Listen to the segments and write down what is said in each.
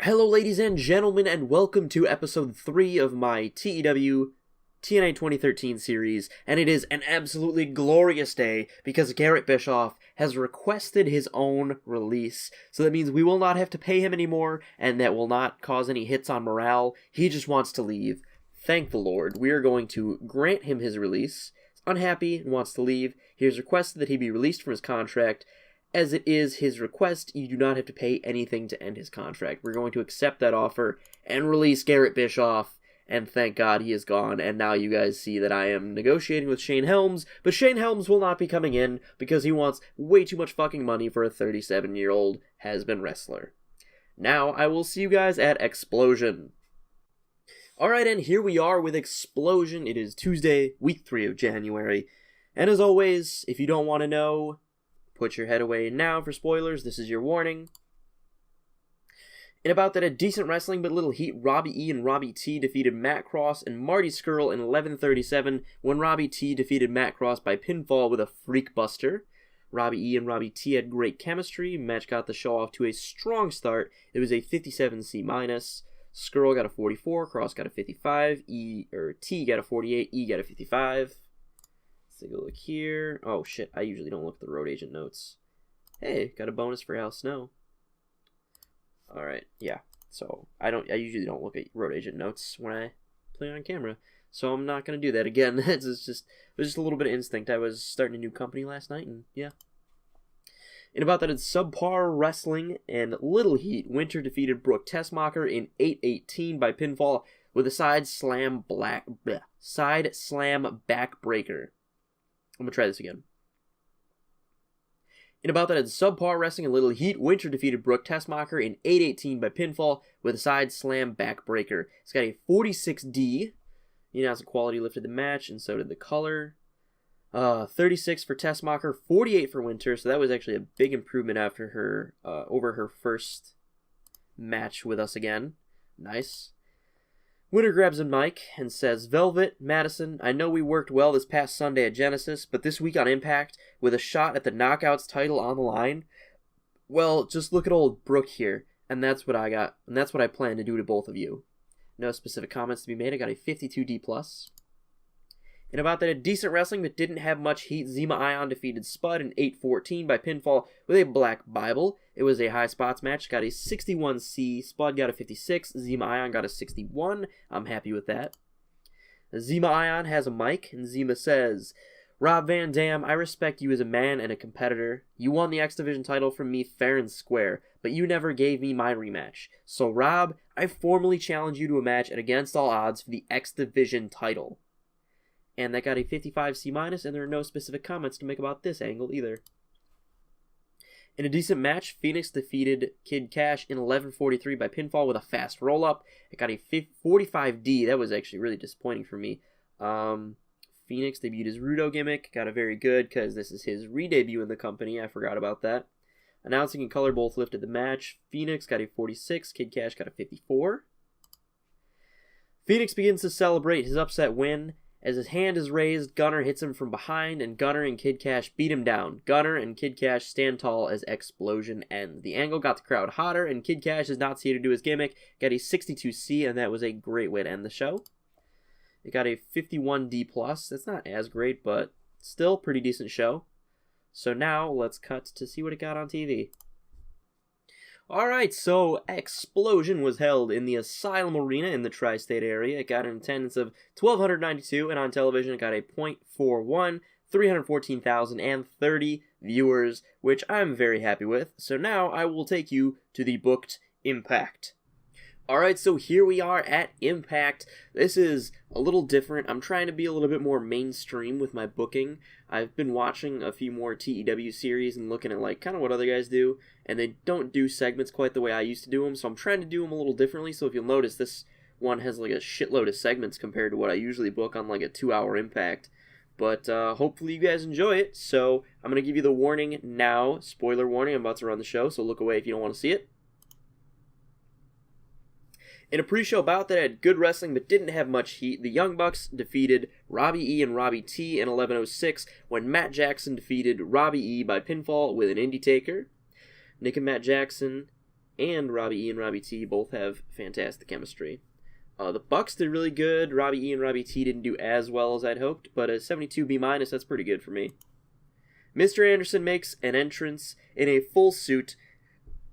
Hello ladies and gentlemen, and welcome to episode 3 of my TEW TNA 2013 series, and it is an absolutely glorious day because Garrett Bischoff has requested his own release, so that means we will not have to pay him anymore, and that will not cause any hits on morale. He just wants to leave. Thank the Lord. We are going to grant him his release. He's unhappy and wants to leave. He has requested that he be released from his contract. As it is his request, you do not have to pay anything to end his contract. We're going to accept that offer and release Garrett Bischoff, and thank God he is gone, and now you guys see that I am negotiating with Shane Helms, but Shane Helms will not be coming in because he wants way too much fucking money for a 37-year-old has-been wrestler. Now, I will see you guys at Explosion. Alright, and here we are with Explosion. It is Tuesday, week 3 of January, and as always, if you don't want to know, put your head away now for spoilers. This is your warning. In about that, a decent wrestling but little heat, Robbie E and Robbie T defeated Matt Cross and Marty Scurll in 11:37 when Robbie T defeated Matt Cross by pinfall with a freak buster. Robbie E and Robbie T had great chemistry. Match got the show off to a strong start. It was a 57 C-. Scurll got a 44, Cross got a 55, T got a 48, E got a 55. Let's take a look here. Oh shit, I usually don't look at the road agent notes. Hey, got a bonus for Al Snow. Alright, yeah. So I usually don't look at road agent notes when I play on camera. So I'm not gonna do that again. It was just a little bit of instinct. I was starting a new company last night, and yeah. In about that, it's Subpar Wrestling and Little Heat. Winter defeated Brooke Tessmacher in 8:18 by pinfall with a side slam backbreaker. I'm going to try this again. In about that, it's Subpar Wrestling and Little Heat. Winter defeated Brooke Tessmacher in 8:18 by pinfall with a side slam backbreaker. It's got a 46D. Announced Quality lifted the match, and so did the color. 36 for Tessmacher, 48 for Winter, so that was actually a big improvement after her, over her first match with us again. Nice. Winter grabs a mic and says, Velvet, Madison, I know we worked well this past Sunday at Genesis, but this week on Impact, with a shot at the Knockouts title on the line, well, just look at old Brooke here, and that's what I got, and that's what I plan to do to both of you. No specific comments to be made. I got a 52D+. In about that, a decent wrestling but didn't have much heat, Zema Ion defeated Spud in 8:14 by pinfall with a Black Bible. It was a high spots match, got a 61C, Spud got a 56, Zema Ion got a 61. I'm happy with that. Zema Ion has a mic, and Zema says, Rob Van Dam, I respect you as a man and a competitor. You won the X Division title from me fair and square, but you never gave me my rematch. So Rob, I formally challenge you to a match at Against All Odds for the X Division title. And that got a 55C-, and there are no specific comments to make about this angle either. In a decent match, Phoenix defeated Kid Cash in 11:43 by pinfall with a fast roll-up. It got a 45D. That was actually really disappointing for me. Phoenix debuted his Rudo gimmick. Got a very good, because this is his re-debut in the company. I forgot about that. Announcing and color both lifted the match. Phoenix got a 46. Kid Cash got a 54. Phoenix begins to celebrate his upset win. As his hand is raised, Gunner hits him from behind, and Gunner and Kid Cash beat him down. Gunner and Kid Cash stand tall as Explosion ends. The angle got the crowd hotter, and Kid Cash is not here to do his gimmick. Got a 62C, and that was a great way to end the show. It got a 51D+. That's not as great, but still pretty decent show. So now, let's cut to see what it got on TV. Alright, so Explosion was held in the Asylum Arena in the tri-state area. It got an attendance of 1,292, and on television it got a .41, 314,030 viewers, which I'm very happy with. So now I will take you to the booked Impact. Alright, so here we are at Impact. This is a little different. I'm trying to be a little bit more mainstream with my booking. I've been watching a few more TEW series and looking at like kind of what other guys do, and they don't do segments quite the way I used to do them, so I'm trying to do them a little differently. So if you'll notice, this one has like a shitload of segments compared to what I usually book on like a 2-hour Impact. But hopefully you guys enjoy it, so I'm going to give you the warning now. Spoiler warning, I'm about to run the show, so look away if you don't want to see it. In a pre-show bout that had good wrestling but didn't have much heat, the Young Bucks defeated Robbie E and Robbie T in 11:06 when Matt Jackson defeated Robbie E by pinfall with an Indie Taker. Nick and Matt Jackson and Robbie E and Robbie T both have fantastic chemistry. The Bucks did really good. Robbie E and Robbie T didn't do as well as I'd hoped, but a 72 B-, that's pretty good for me. Mr. Anderson makes an entrance in a full suit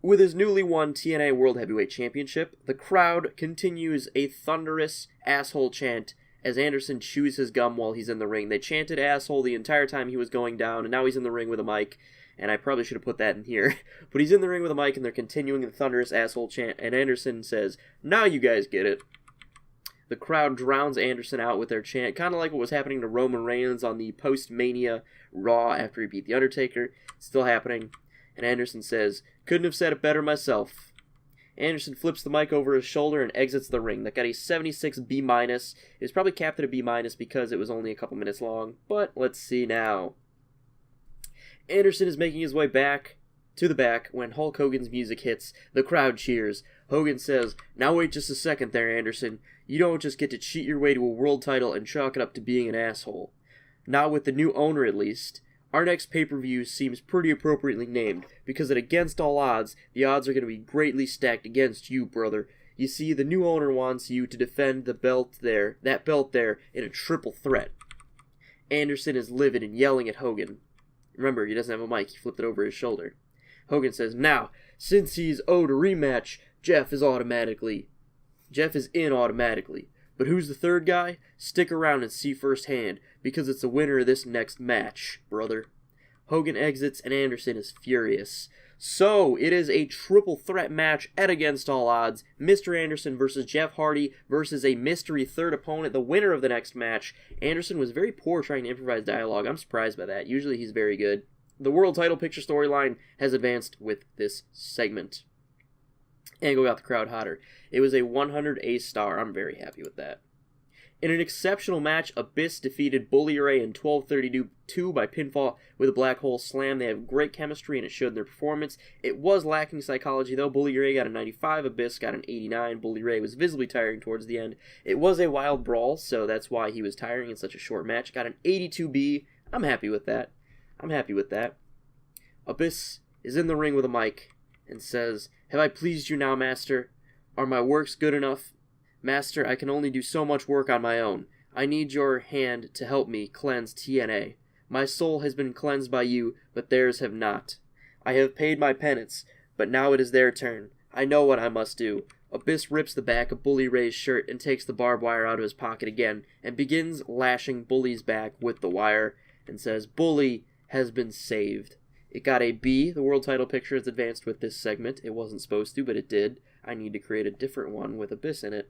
with his newly won TNA World Heavyweight Championship. The crowd continues a thunderous asshole chant as Anderson chews his gum while he's in the ring. They chanted asshole the entire time he was going down, and now he's in the ring with a mic, and I probably should have put that in here. But he's in the ring with a mic, and they're continuing the thunderous asshole chant, and Anderson says, "Now you guys get it." The crowd drowns Anderson out with their chant, kind of like what was happening to Roman Reigns on the post-Mania Raw after he beat The Undertaker. It's still happening. And Anderson says, "Couldn't have said it better myself." Anderson flips the mic over his shoulder and exits the ring. That got a 76 B-. It was probably capped at a B- because it was only a couple minutes long, but let's see now. Anderson is making his way back to the back when Hulk Hogan's music hits. The crowd cheers. Hogan says, "Now wait just a second there, Anderson. You don't just get to cheat your way to a world title and chalk it up to being an asshole. Not with the new owner, at least. Our next pay-per-view seems pretty appropriately named, because at Against All Odds, the odds are going to be greatly stacked against you, brother. You see, the new owner wants you to defend that belt there, in a triple threat." Anderson is livid and yelling at Hogan. Remember, he doesn't have a mic, he flipped it over his shoulder. Hogan says, "Now, since he's owed a rematch, Jeff is in automatically. But who's the third guy? Stick around and see firsthand, because it's the winner of this next match, brother." Hogan exits and Anderson is furious. So, it is a triple threat match at Against All Odds. Mr. Anderson versus Jeff Hardy versus a mystery third opponent, the winner of the next match. Anderson was very poor trying to improvise dialogue. I'm surprised by that. Usually he's very good. The world title picture storyline has advanced with this segment. Angle got the crowd hotter. It was a 100 A-star. I'm very happy with that. In an exceptional match, Abyss defeated Bully Ray in 12:32 by pinfall with a black hole slam. They have great chemistry and it showed in their performance. It was lacking psychology though. Bully Ray got a 95, Abyss got an 89. Bully Ray was visibly tiring towards the end. It was a wild brawl, so that's why he was tiring in such a short match. Got an 82 B. I'm happy with that. Abyss is in the ring with a mic and says, "Have I pleased you now, Master? Are my works good enough? Master, I can only do so much work on my own. I need your hand to help me cleanse TNA. My soul has been cleansed by you, but theirs have not. I have paid my penance, but now it is their turn. I know what I must do." Abyss rips the back of Bully Ray's shirt and takes the barbed wire out of his pocket again and begins lashing Bully's back with the wire and says, "Bully has been saved." It got a B. The world title picture has advanced with this segment. It wasn't supposed to, but it did. I need to create a different one with Abyss in it.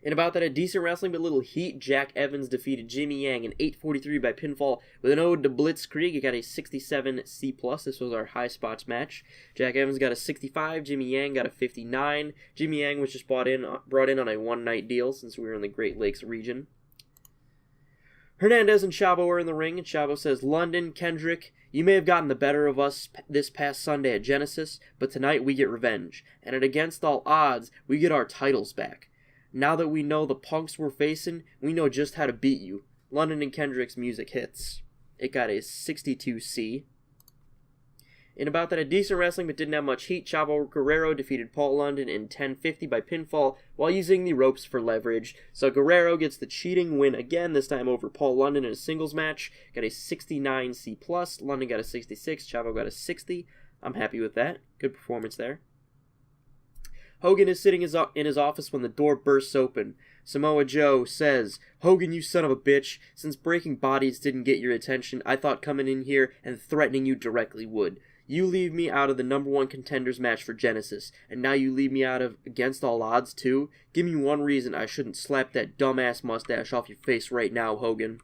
In about that, a decent wrestling but little heat, Jack Evans defeated Jimmy Yang in 8:43 by pinfall with an ode to Blitzkrieg. It got a 67 C+. This was our high spots match. Jack Evans got a 65. Jimmy Yang got a 59. Jimmy Yang was just brought in on a one-night deal since we were in the Great Lakes region. Hernandez and Chavo are in the ring, and Chavo says, "London, Kendrick, you may have gotten the better of us this past Sunday at Genesis, but tonight we get revenge. And at Against All Odds, we get our titles back. Now that we know the punks we're facing, we know just how to beat you." London and Kendrick's music hits. It got a 62 C. In about that, a decent wrestling but didn't have much heat, Chavo Guerrero defeated Paul London in 10:50 by pinfall while using the ropes for leverage. So Guerrero gets the cheating win again, this time over Paul London in a singles match. Got a 69 C+. London got a 66. Chavo got a 60. I'm happy with that. Good performance there. Hogan is sitting in his office when the door bursts open. Samoa Joe says, "Hogan, you son of a bitch. Since breaking bodies didn't get your attention, I thought coming in here and threatening you directly would. You leave me out of the #1 contenders match for Genesis, and now you leave me out of Against All Odds too? Give me one reason I shouldn't slap that dumbass mustache off your face right now, Hogan."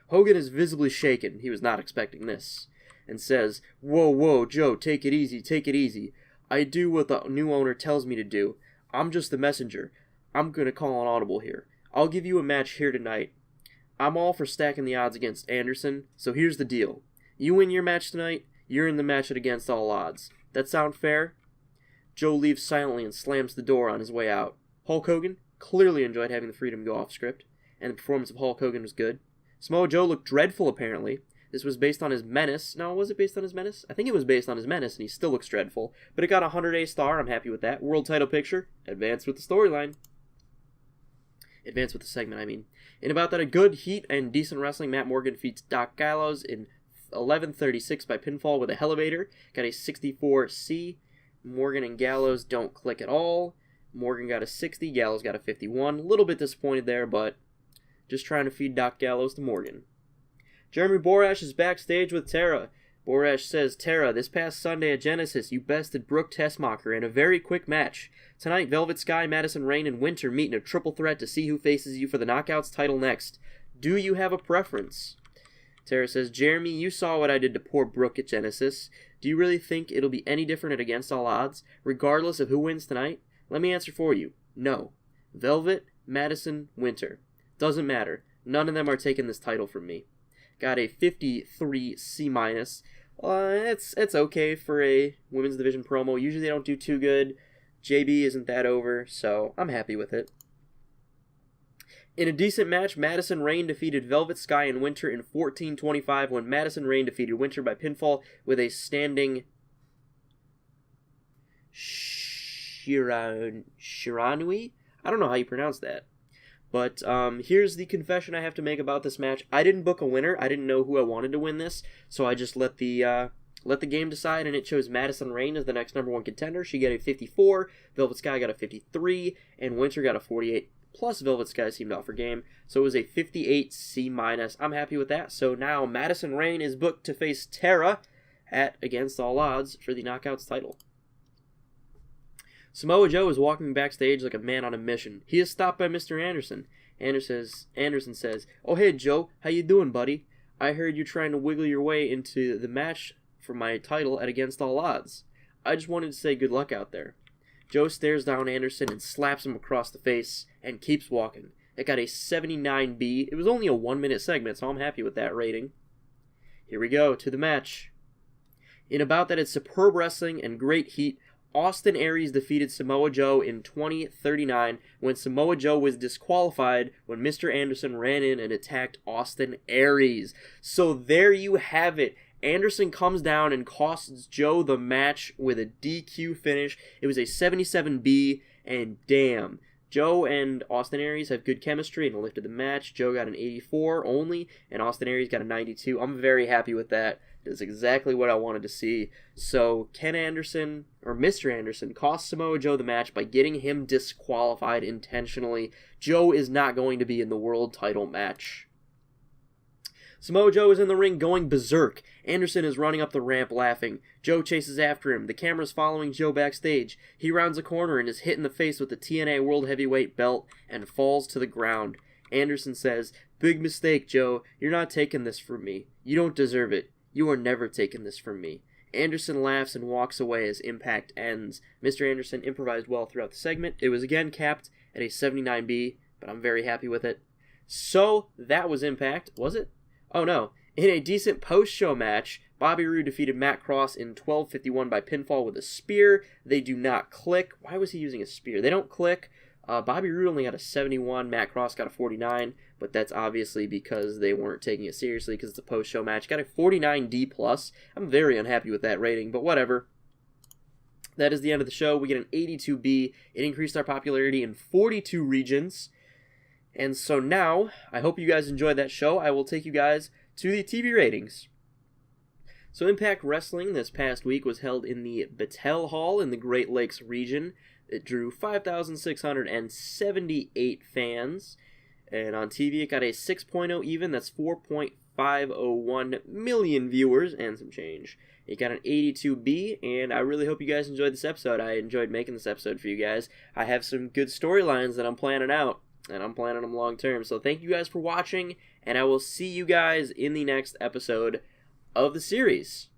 Hogan is visibly shaken, he was not expecting this, and says, Whoa, Joe, take it easy. I do what the new owner tells me to do. I'm just the messenger. I'm gonna call an audible here. I'll give you a match here tonight. I'm all for stacking the odds against Anderson, so here's the deal. You win your match tonight, you're in the match at Against All Odds. That sound fair?" Joe leaves silently and slams the door on his way out. Hulk Hogan clearly enjoyed having the freedom to go off script, and the performance of Hulk Hogan was good. Samoa Joe looked dreadful, apparently. This was based on his menace. No, was it based on his menace? I think it was based on his menace, and he still looks dreadful. But it got a 100A star. I'm happy with that. World title picture. Advance with the storyline. Advance with the segment, I mean. In about that, a good heat and decent wrestling, Matt Morgan defeats Doc Gallows in 11:36 by pinfall with a elevator. Got a 64C. Morgan and Gallows don't click at all. Morgan got a 60. Gallows got a 51. A little bit disappointed there, but just trying to feed Doc Gallows to Morgan. Jeremy Borash is backstage with Tara. Borash says, Tara, this past Sunday at Genesis, you bested Brooke Tessmacher in a very quick match. Tonight, Velvet Sky, Madison Rayne, and Winter meet in a triple threat to see who faces you for the Knockouts title next. Do you have a preference? Tara says, Jeremy, you saw what I did to poor Brooke at Genesis. Do you really think it'll be any different at Against All Odds, regardless of who wins tonight? Let me answer for you. No. Velvet, Madison, Winter. Doesn't matter. None of them are taking this title from me. Got a 53 C-. It's okay for a women's division promo. Usually they don't do too good. JB isn't that over, so I'm happy with it. In a decent match, Madison Rayne defeated Velvet Sky and Winter in 14:25 when Madison Rayne defeated Winter by pinfall with a standing Shiranui? I don't know how you pronounce that. But here's the confession I have to make about this match. I didn't book a winner. I didn't know who I wanted to win this, so I just let the game decide, and it chose Madison Rayne as the next number one contender. She got a 54, Velvet Sky got a 53, and Winter got a 48. Plus Velvet Sky seemed off her game, so it was a 58 C-. I'm happy with that. So now Madison Rayne is booked to face Tara at Against All Odds for the Knockouts title. Samoa Joe is walking backstage like a man on a mission. He is stopped by Mr. Anderson. Anderson says, Oh, hey, Joe. How you doing, buddy? I heard you trying to wiggle your way into the match for my title at Against All Odds. I just wanted to say good luck out there. Joe stares down Anderson and slaps him across the face and keeps walking. It got a 79B. It was only a 1-minute segment, so I'm happy with that rating. Here we go to the match. In about that, it's superb wrestling and great heat. Austin Aries defeated Samoa Joe in 20:39 when Samoa Joe was disqualified when Mr. Anderson ran in and attacked Austin Aries. So there you have it. Anderson comes down and costs Joe the match with a DQ finish. It was a 77B, and damn. Joe and Austin Aries have good chemistry and lifted the match. Joe got an 84 only, and Austin Aries got a 92. I'm very happy with that. It's exactly what I wanted to see. So Ken Anderson, or Mr. Anderson, cost Samoa Joe the match by getting him disqualified intentionally. Joe is not going to be in the world title match. Samoa Joe is in the ring going berserk. Anderson is running up the ramp laughing. Joe chases after him. The camera's following Joe backstage. He rounds a corner and is hit in the face with the TNA World Heavyweight belt and falls to the ground. Anderson says, Big mistake, Joe. You're not taking this from me. You don't deserve it. You are never taking this from me. Anderson laughs and walks away as Impact ends. Mr. Anderson improvised well throughout the segment. It was again capped at a 79B, but I'm very happy with it. So, that was Impact. Was it? Oh no. In a decent post-show match, Bobby Roode defeated Matt Cross in 12:51 by pinfall with a spear. They do not click. Why was he using a spear? They don't click. Bobby Roode only got a 71, Matt Cross got a 49, but that's obviously because they weren't taking it seriously because it's a post-show match. Got a 49D+. I'm very unhappy with that rating, but whatever. That is the end of the show. We get an 82B. It increased our popularity in 42 regions. And so now, I hope you guys enjoyed that show. I will take you guys to the TV ratings. So Impact Wrestling this past week was held in the Battelle Hall in the Great Lakes region. It drew 5,678 fans, and on TV it got a 6.0 even, that's 4.501 million viewers and some change. It got an 82B, and I really hope you guys enjoyed this episode. I enjoyed making this episode for you guys. I have some good storylines that I'm planning out, and I'm planning them long term, so thank you guys for watching, and I will see you guys in the next episode of the series.